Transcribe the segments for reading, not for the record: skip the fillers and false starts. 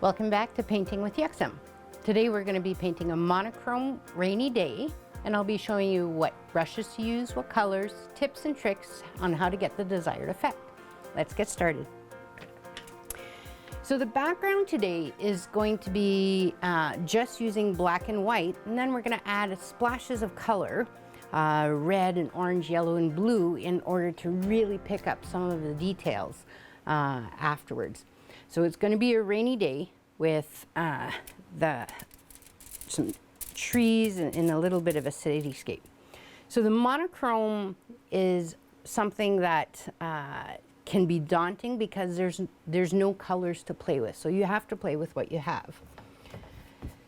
Welcome back to Painting with Yuk-Sem. Today we're going to be painting a monochrome rainy day, and I'll be showing you what brushes to use, what colors, tips and tricks on how to get the desired effect. Let's get started. So the background today is going to be just using black and white, and then we're going to add splashes of color, red and orange, yellow and blue, in order to really pick up some of the details afterwards. So it's going to be a rainy day with some trees and a little bit of a cityscape. So the monochrome is something that can be daunting because there's no colors to play with. So you have to play with what you have.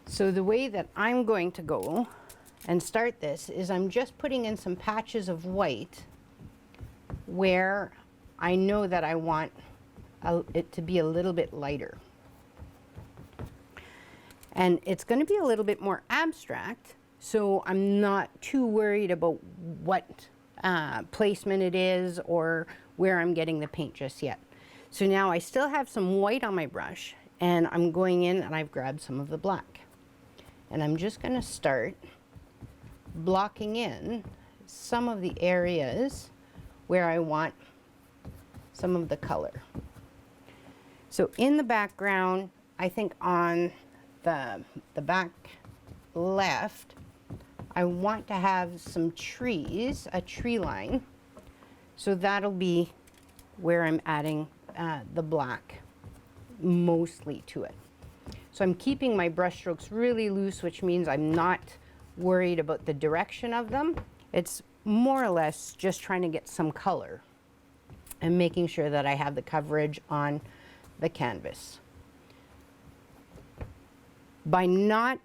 So the way that I'm going to go and start this is I'm just putting in some patches of white where I know that I want it to be a little bit lighter. And it's going to be a little bit more abstract, so I'm not too worried about what placement it is or where I'm getting the paint just yet. So now I still have some white on my brush, and I'm going in and I've grabbed some of the black. And I'm just going to start blocking in some of the areas where I want some of the color. So in the background, I think on the back left, I want to have some trees, a tree line. So that'll be where I'm adding the black mostly to it. So I'm keeping my brush strokes really loose, which means I'm not worried about the direction of them. It's more or less just trying to get some color and making sure that I have the coverage on the canvas. By not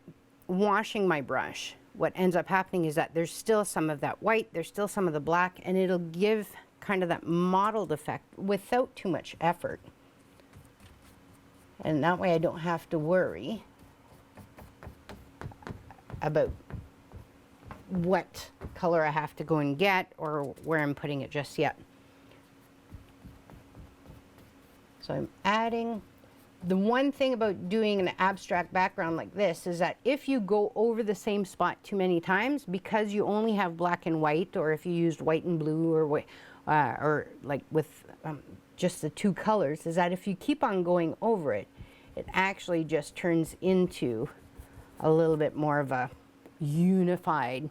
washing my brush, what ends up happening is that there's still some of that white, there's still some of the black, and it'll give kind of that mottled effect without too much effort. And that way I don't have to worry about what color I have to go and get or where I'm putting it just yet. So I'm adding. The one thing about doing an abstract background like this is that if you go over the same spot too many times, because you only have black and white, or if you used white and blue, or like with just the two colors, is that if you keep on going over it, it actually just turns into a little bit more of a unified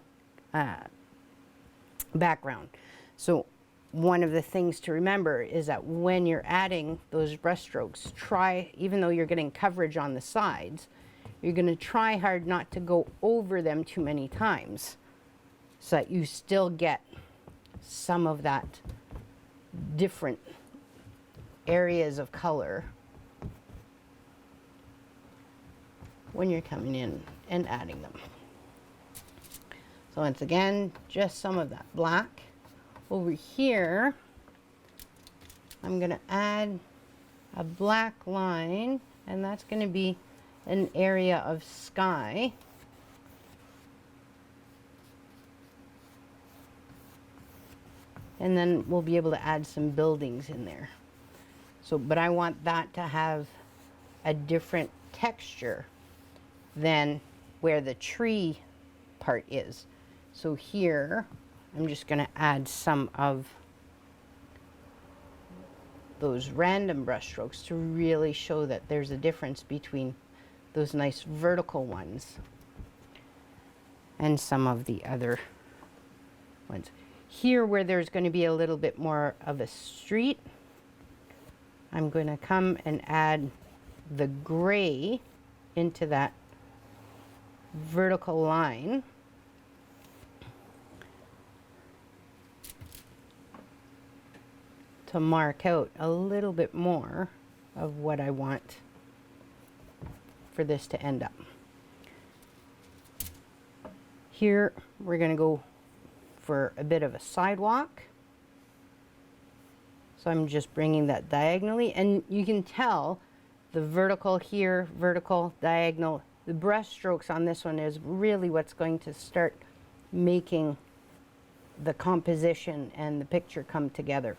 background. So one of the things to remember is that when you're adding those brush strokes, try, even though you're getting coverage on the sides, you're going to try hard not to go over them too many times so that you still get some of that different areas of color when you're coming in and adding them. So once again, just some of that black. Over here, I'm going to add a black line, and that's going to be an area of sky. And then we'll be able to add some buildings in there. So, but I want that to have a different texture than where the tree part is. So here, I'm just going to add some of those random brush strokes to really show that there's a difference between those nice vertical ones and some of the other ones. Here where there's going to be a little bit more of a street, I'm going to come and add the gray into that vertical line. To mark out a little bit more of what I want for this to end up. Here we're going to go for a bit of a sidewalk. So I'm just bringing that diagonally, and you can tell the vertical here, vertical, diagonal. The brush strokes on this one is really what's going to start making the composition and the picture come together.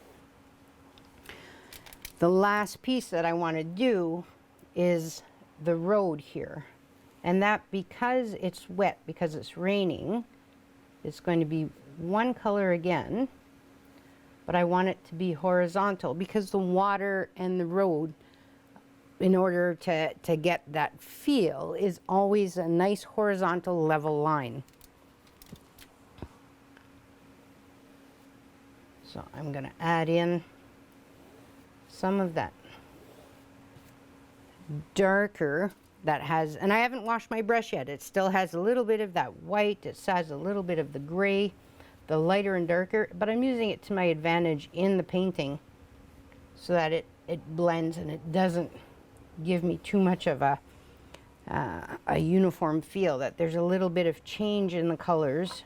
The last piece that I want to do is the road here. And that, because it's wet, because it's raining, it's going to be one color again, but I want it to be horizontal because the water and the road, in order to get that feel, is always a nice horizontal level line. So I'm going to add in some of that darker that has, and I haven't washed my brush yet, it still has a little bit of that white, it has a little bit of the gray, the lighter and darker, but I'm using it to my advantage in the painting so that it blends and it doesn't give me too much of a uniform feel, that there's a little bit of change in the colors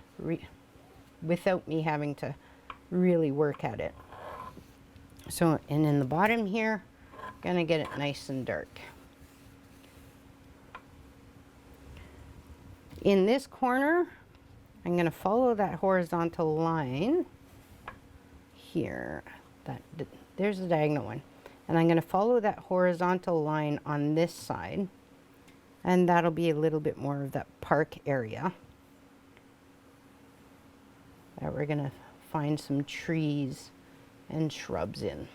without me having to really work at it. So, and in the bottom here, gonna get it nice and dark. In this corner, I'm gonna follow that horizontal line here. There's the diagonal one. And I'm gonna follow that horizontal line on this side, and that'll be a little bit more of that park area that we're gonna find some trees and shrubs in.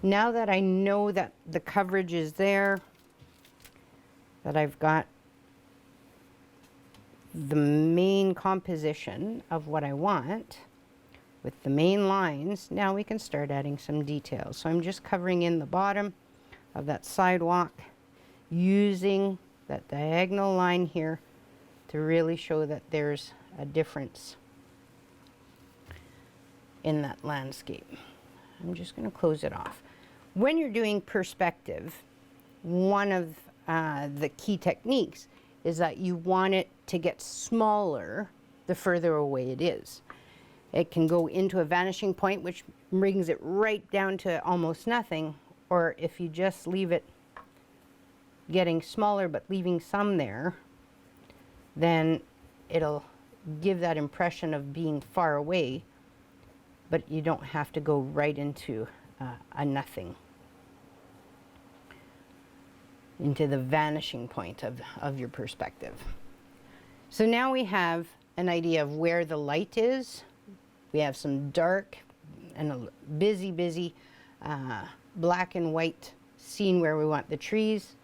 Now that I know that the coverage is there, that I've got the main composition of what I want with the main lines, now we can start adding some details. So I'm just covering in the bottom of that sidewalk, using that diagonal line here to really show that there's a difference in that landscape. I'm just going to close it off. When you're doing perspective, one of the key techniques is that you want it to get smaller the further away it is. It can go into a vanishing point, which brings it right down to almost nothing, or if you just leave it getting smaller but leaving some there, then it'll give that impression of being far away, but you don't have to go right into a nothing, into the vanishing point of your perspective. So now we have an idea of where the light is. We have some dark and a busy black and white scene where we want the trees,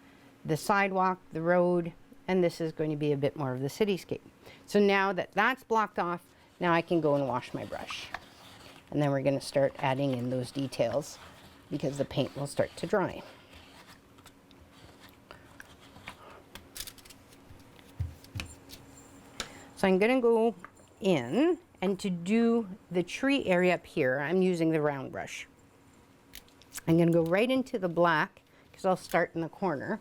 the sidewalk, the road, and this is going to be a bit more of the cityscape. So now that that's blocked off, now I can go and wash my brush. And then we're going to start adding in those details because the paint will start to dry. So I'm going to go in, and to do the tree area up here, I'm using the round brush. I'm going to go right into the black because I'll start in the corner.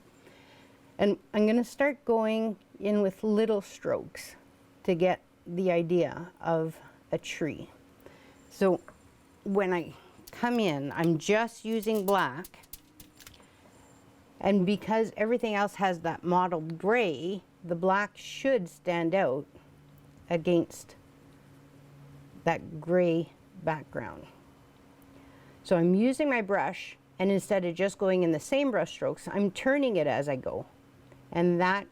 And I'm going to start going in with little strokes to get the idea of a tree. So when I come in, I'm just using black, and because everything else has that mottled gray, the black should stand out against that gray background. So I'm using my brush, and instead of just going in the same brush strokes, I'm turning it as I go, and that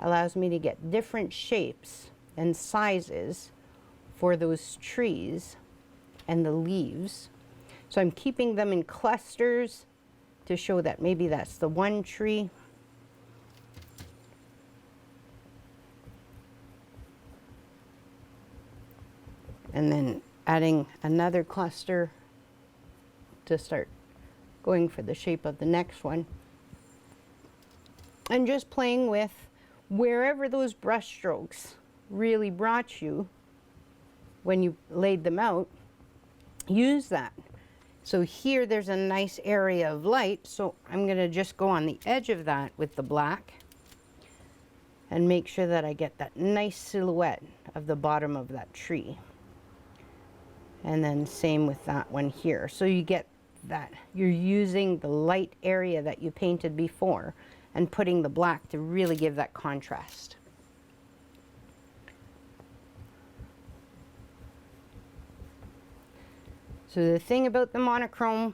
allows me to get different shapes and sizes for those trees and the leaves. So I'm keeping them in clusters to show that maybe that's the one tree. And then adding another cluster to start going for the shape of the next one. And just playing with wherever those brush strokes really brought you when you laid them out, use that. So here there's a nice area of light, so I'm going to just go on the edge of that with the black and make sure that I get that nice silhouette of the bottom of that tree. And then same with that one here. So you get that you're using the light area that you painted before and putting the black to really give that contrast. So the thing about the monochrome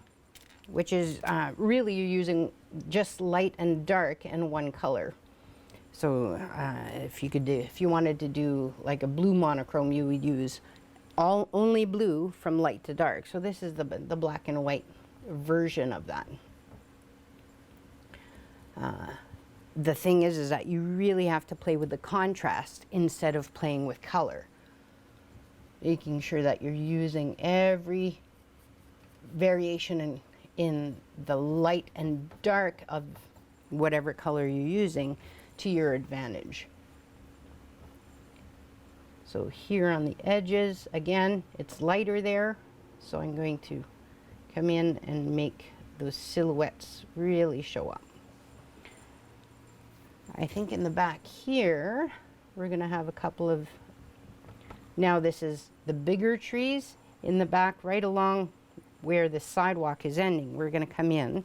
which is really you're using just light and dark in one color. So if you wanted to do like a blue monochrome, you would use only blue from light to dark. So this is the black and white version of that. The thing is that you really have to play with the contrast instead of playing with color. Making sure that you're using every variation in the light and dark of whatever color you're using to your advantage. So here on the edges, again, it's lighter there, so I'm going to come in and make those silhouettes really show up. I think in the back here, we're going to have a couple of, now this is the bigger trees in the back, right along where the sidewalk is ending. We're going to come in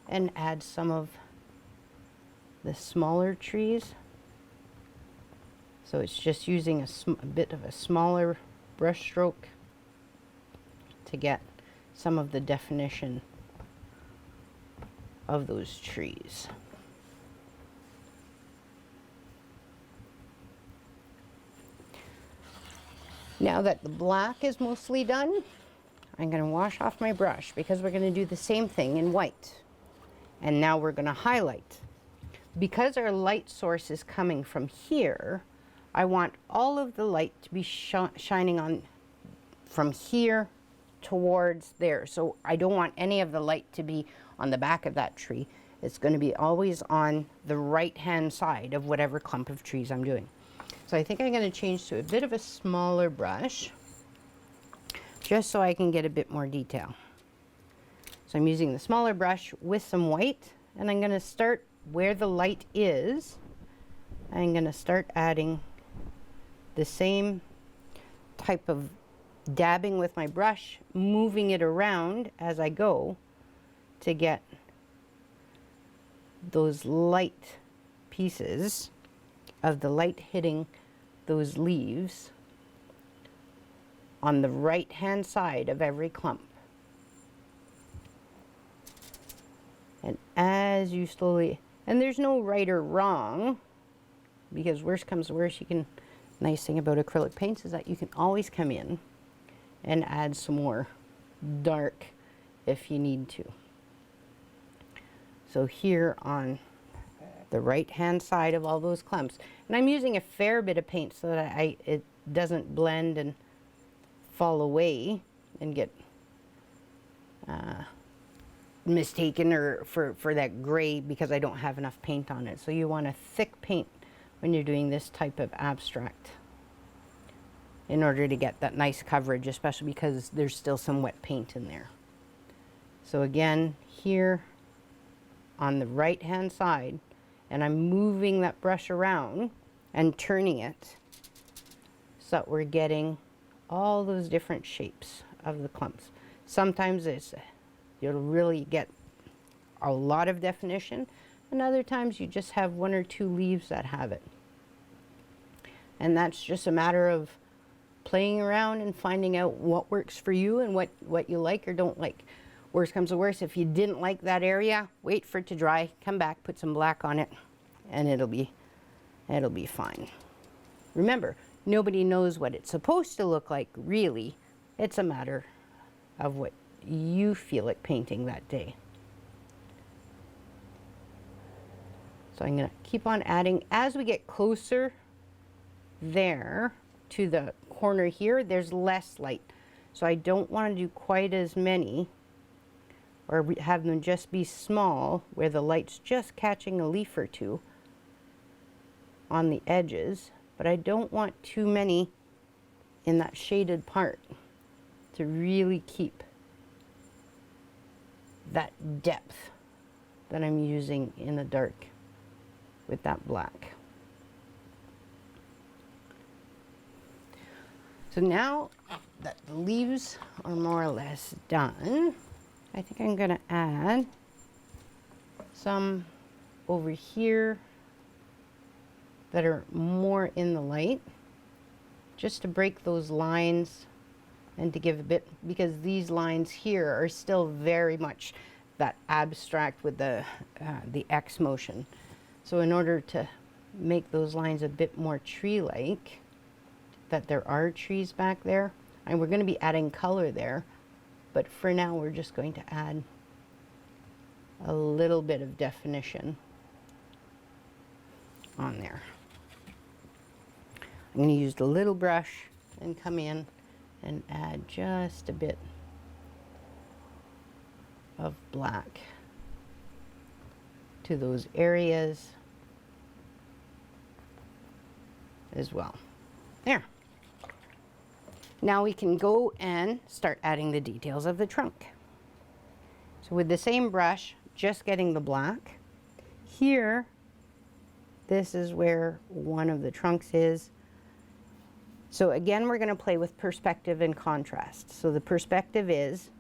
and add some of the smaller trees. So it's just using a bit of a smaller brush stroke to get some of the definition of those trees. Now that the black is mostly done, I'm going to wash off my brush because we're going to do the same thing in white. And now we're going to highlight. Because our light source is coming from here, I want all of the light to be shining on from here towards there. So I don't want any of the light to be on the back of that tree. It's going to be always on the right-hand side of whatever clump of trees I'm doing. So I think I'm going to change to a bit of a smaller brush, just so I can get a bit more detail. So I'm using the smaller brush with some white, and I'm going to start where the light is. I'm going to start adding the same type of dabbing with my brush, moving it around as I go to get those light pieces of the light hitting those leaves on the right-hand side of every clump. And as you slowly, and there's no right or wrong, because worst comes to worst, you can, nice thing about acrylic paints is that you can always come in and add some more dark if you need to. So here on the right-hand side of all those clumps, and I'm using a fair bit of paint so that it doesn't blend and fall away and get mistaken or for that gray because I don't have enough paint on it. So you want a thick paint when you're doing this type of abstract in order to get that nice coverage, especially because there's still some wet paint in there. So again, here on the right-hand side, and I'm moving that brush around and turning it so that we're getting all those different shapes of the clumps. Sometimes you'll really get a lot of definition, and other times you just have one or two leaves that have it. And that's just a matter of playing around and finding out what works for you and what you like or don't like. Worst comes to worst, if you didn't like that area, wait for it to dry, come back, put some black on it, and it'll be fine. Remember, nobody knows what it's supposed to look like, really. It's a matter of what you feel like painting that day. So I'm going to keep on adding. As we get closer there to the corner here, there's less light. So I don't want to do quite as many, or have them just be small where the light's just catching a leaf or two on the edges, but I don't want too many in that shaded part to really keep that depth that I'm using in the dark with that black. So now that the leaves are more or less done, I think I'm going to add some over here that are more in the light, just to break those lines and to give a bit, because these lines here are still very much that abstract with the X motion. So in order to make those lines a bit more tree-like, that there are trees back there, and we're going to be adding color there, but for now we're just going to add a little bit of definition on there. I'm going to use the little brush and come in and add just a bit of black to those areas as well. There. Now we can go and start adding the details of the trunk. So with the same brush, just getting the black. Here, this is where one of the trunks is. So again, we're going to play with perspective and contrast. So the perspective is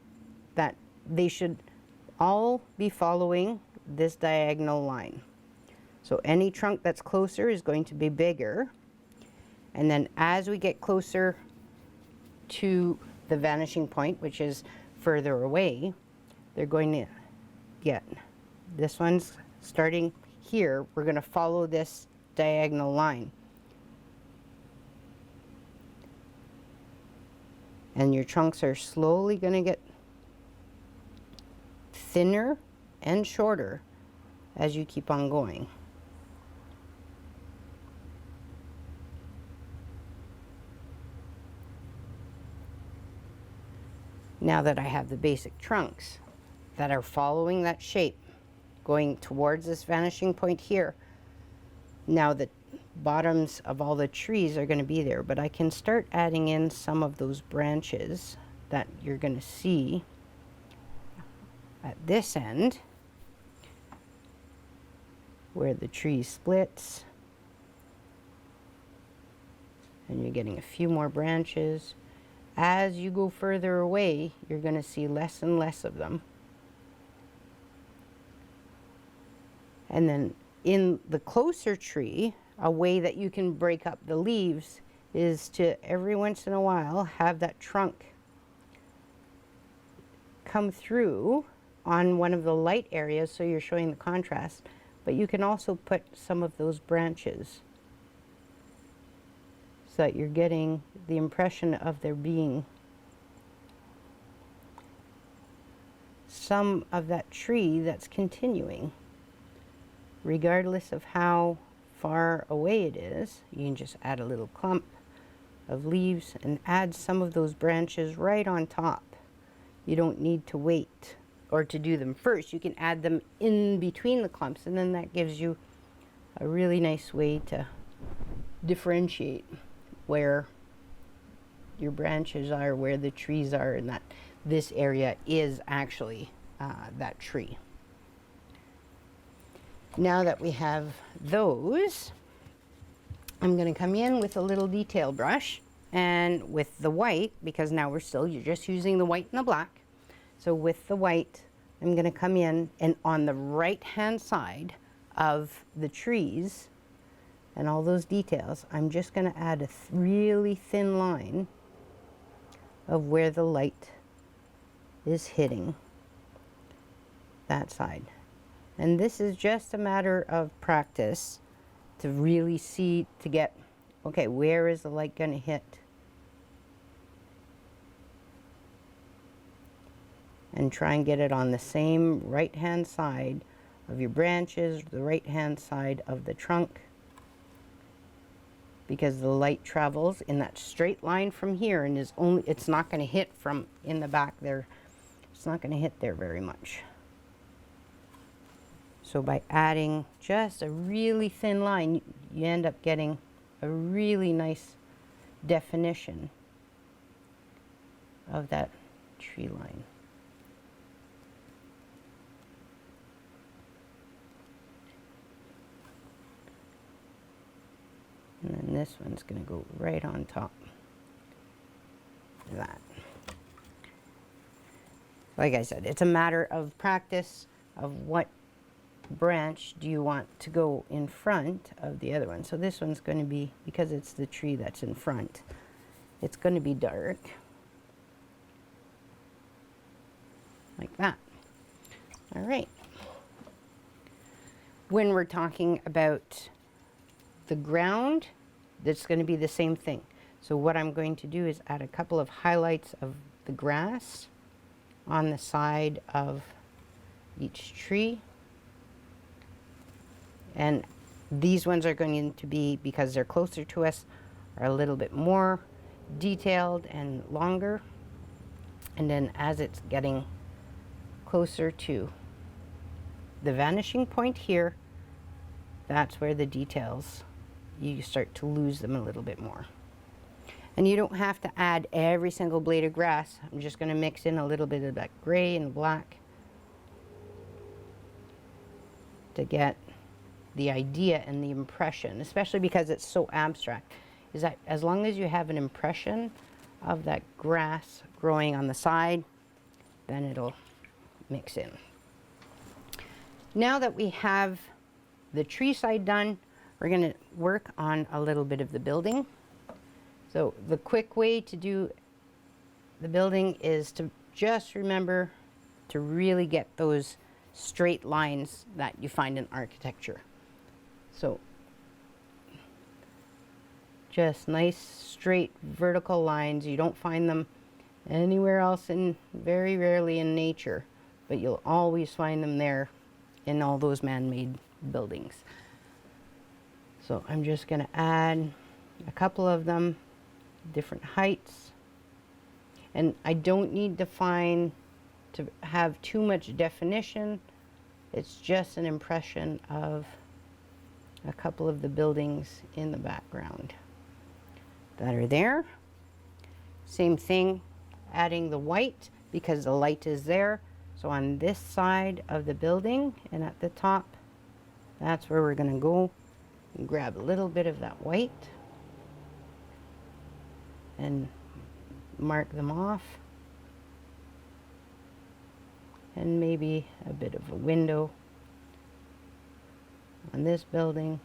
that they should all be following this diagonal line. So any trunk that's closer is going to be bigger. And then as we get closer to the vanishing point, which is further away, they're going to get, this one's starting here, we're going to follow this diagonal line. And your trunks are slowly going to get thinner and shorter as you keep on going. Now that I have the basic trunks that are following that shape, going towards this vanishing point here, now the bottoms of all the trees are going to be there, but I can start adding in some of those branches that you're going to see at this end where the tree splits, and you're getting a few more branches. As you go further away, you're going to see less and less of them. And then in the closer tree, a way that you can break up the leaves is to every once in a while have that trunk come through on one of the light areas, so you're showing the contrast, but you can also put some of those branches so that you're getting the impression of there being some of that tree that's continuing. Regardless of how far away it is, you can just add a little clump of leaves and add some of those branches right on top. You don't need to wait or to do them first. You can add them in between the clumps, and then that gives you a really nice way to differentiate where your branches are, where the trees are, and that this area is actually that tree. Now that we have those, I'm going to come in with a little detail brush and with the white, because now you're just using the white and the black. So with the white, I'm going to come in, and on the right hand side of the trees and all those details, I'm just going to add a really thin line of where the light is hitting that side. And this is just a matter of practice to really see, to get, okay, where is the light going to hit? And try and get it on the same right-hand side of your branches, the right-hand side of the trunk, because the light travels in that straight line from here and it's not going to hit from in the back there. It's not going to hit there very much. So by adding just a really thin line, you end up getting a really nice definition of that tree line. And then this one's going to go right on top of that. Like I said, it's a matter of practice of what branch do you want to go in front of the other one. So this one's going to be, because it's the tree that's in front, it's going to be dark. Like that. All right. When we're talking about the ground, that's going to be the same thing. So what I'm going to do is add a couple of highlights of the grass on the side of each tree. And these ones are going to be, because they're closer to us, are a little bit more detailed and longer. And then as it's getting closer to the vanishing point here, that's where the details, you start to lose them a little bit more. And you don't have to add every single blade of grass. I'm just going to mix in a little bit of that gray and black to get the idea and the impression, especially because it's so abstract, is that as long as you have an impression of that grass growing on the side, then it'll mix in. Now that we have the tree side done, we're going to work on a little bit of the building. So the quick way to do the building is to just remember to really get those straight lines that you find in architecture. So just nice straight vertical lines. You don't find them anywhere else, in very rarely in nature, but you'll always find them there in all those man-made buildings. So I'm just going to add a couple of them, different heights. And I don't need to have too much definition. It's just an impression of a couple of the buildings in the background that are there. Same thing, adding the white because the light is there. So on this side of the building and at the top, that's where we're going to go and grab a little bit of that white and mark them off. And maybe a bit of a window on this building.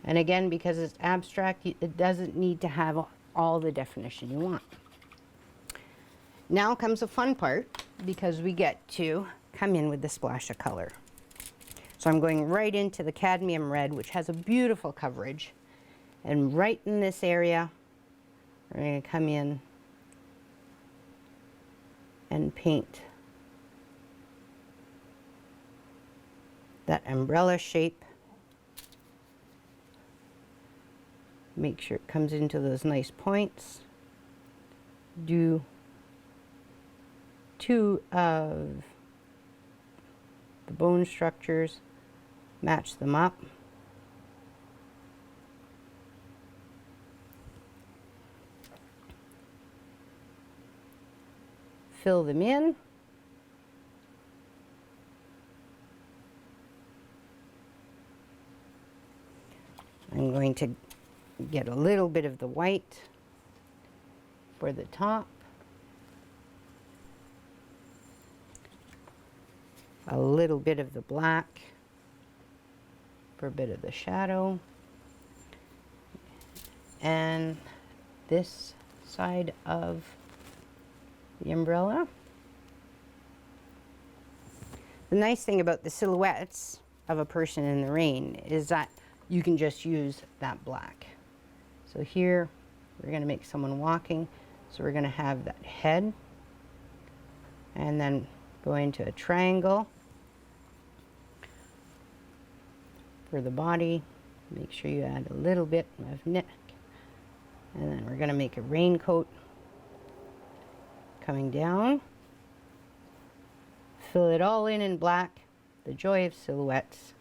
And again, because it's abstract, it doesn't need to have all the definition you want. Now comes the fun part, because we get to come in with the splash of color. So I'm going right into the cadmium red, which has a beautiful coverage. And right in this area, we're going to come in and paint that umbrella shape. Make sure it comes into those nice points. Do two of the bone structures, match them up. Fill them in. I'm going to get a little bit of the white for the top, a little bit of the black for a bit of the shadow, and this side of the umbrella. The nice thing about the silhouettes of a person in the rain is that you can just use that black. So here we're going to make someone walking, so we're going to have that head and then go into a triangle for the body. Make sure you add a little bit of neck, and then we're going to make a raincoat coming down. Fill it all in black, the joy of silhouettes.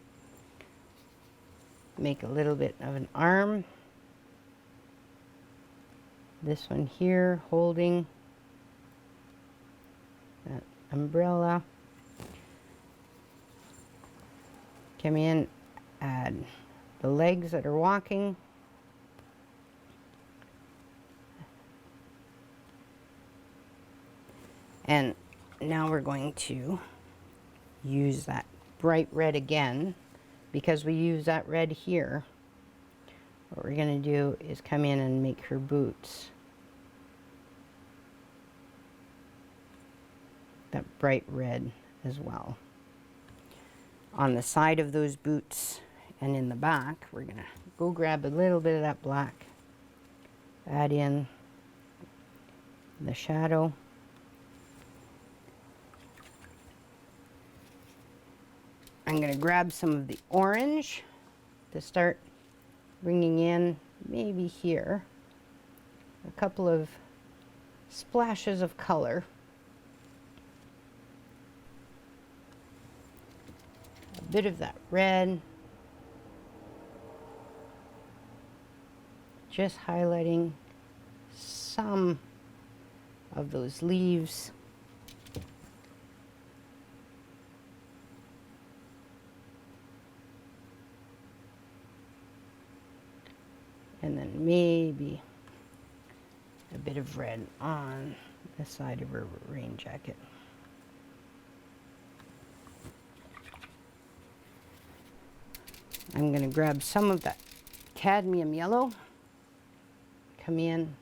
Make a little bit of an arm. This one here holding that umbrella. Come in, add the legs that are walking. And now we're going to use that bright red again, because we use that red here. What we're going to do is come in and make her boots. that bright red as well. On the side of those boots and in the back, we're gonna go grab a little bit of that black, add in the shadow. I'm gonna grab some of the orange to start bringing in, maybe here, a couple of splashes of color. A bit of that red. Just highlighting some of those leaves. And then maybe a bit of red on the side of her rain jacket. I'm going to grab some of that cadmium yellow, come in,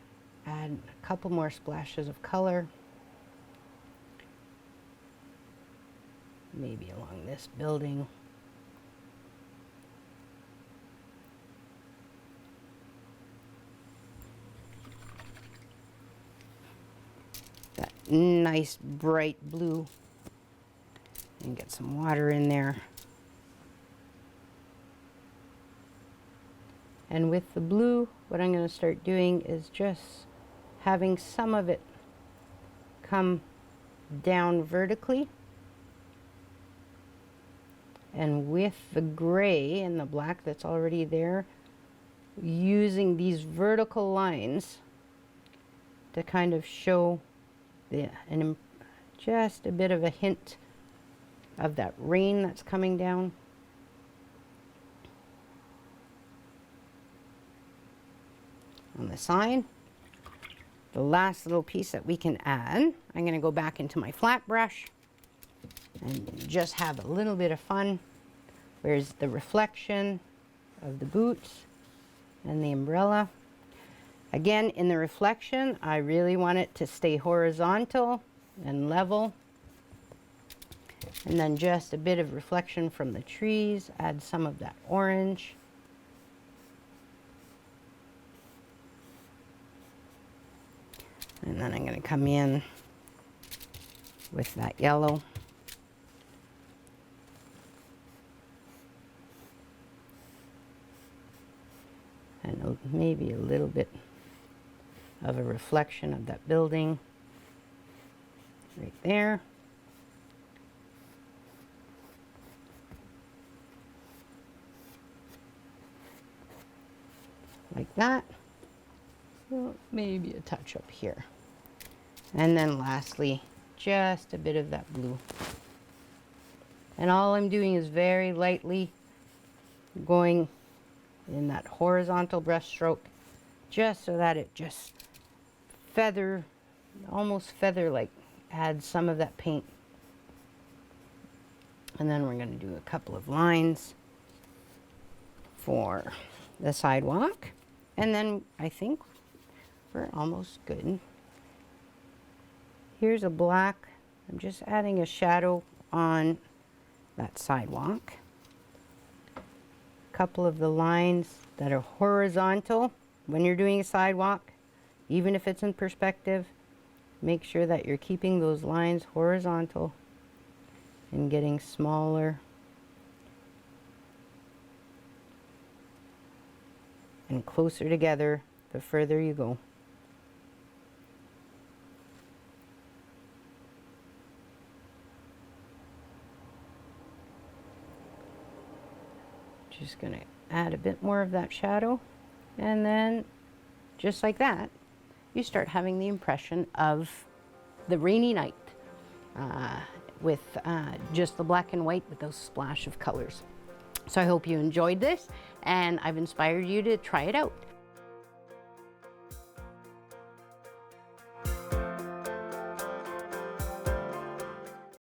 add a couple more splashes of color, maybe along this building. That nice bright blue, and get some water in there. And with the blue, what I'm going to start doing is just having some of it come down vertically. And with the gray and the black that's already there, using these vertical lines to kind of show just a bit of a hint of that rain that's coming down. On the side, the last little piece that we can add, I'm going to go back into my flat brush and just have a little bit of fun. Where's the reflection of the boots and the umbrella? Again, in the reflection, I really want it to stay horizontal and level. And then just a bit of reflection from the trees, add some of that orange. And then I'm going to come in with that yellow. And maybe a little bit of a reflection of that building right there. Like that. Well, maybe a touch up here. And then lastly, just a bit of that blue. And all I'm doing is very lightly going in that horizontal brush stroke, just so that it just almost feather-like, adds some of that paint. And then we're going to do a couple of lines for the sidewalk. And then I think we're almost good. Here's a black. I'm just adding a shadow on that sidewalk. A couple of the lines that are horizontal. When you're doing a sidewalk, even if it's in perspective, make sure that you're keeping those lines horizontal and getting smaller and closer together the further you go. Just going to add a bit more of that shadow, and then just like that you start having the impression of the rainy night with just the black and white with those splash of colors. So I hope you enjoyed this and I've inspired you to try it out.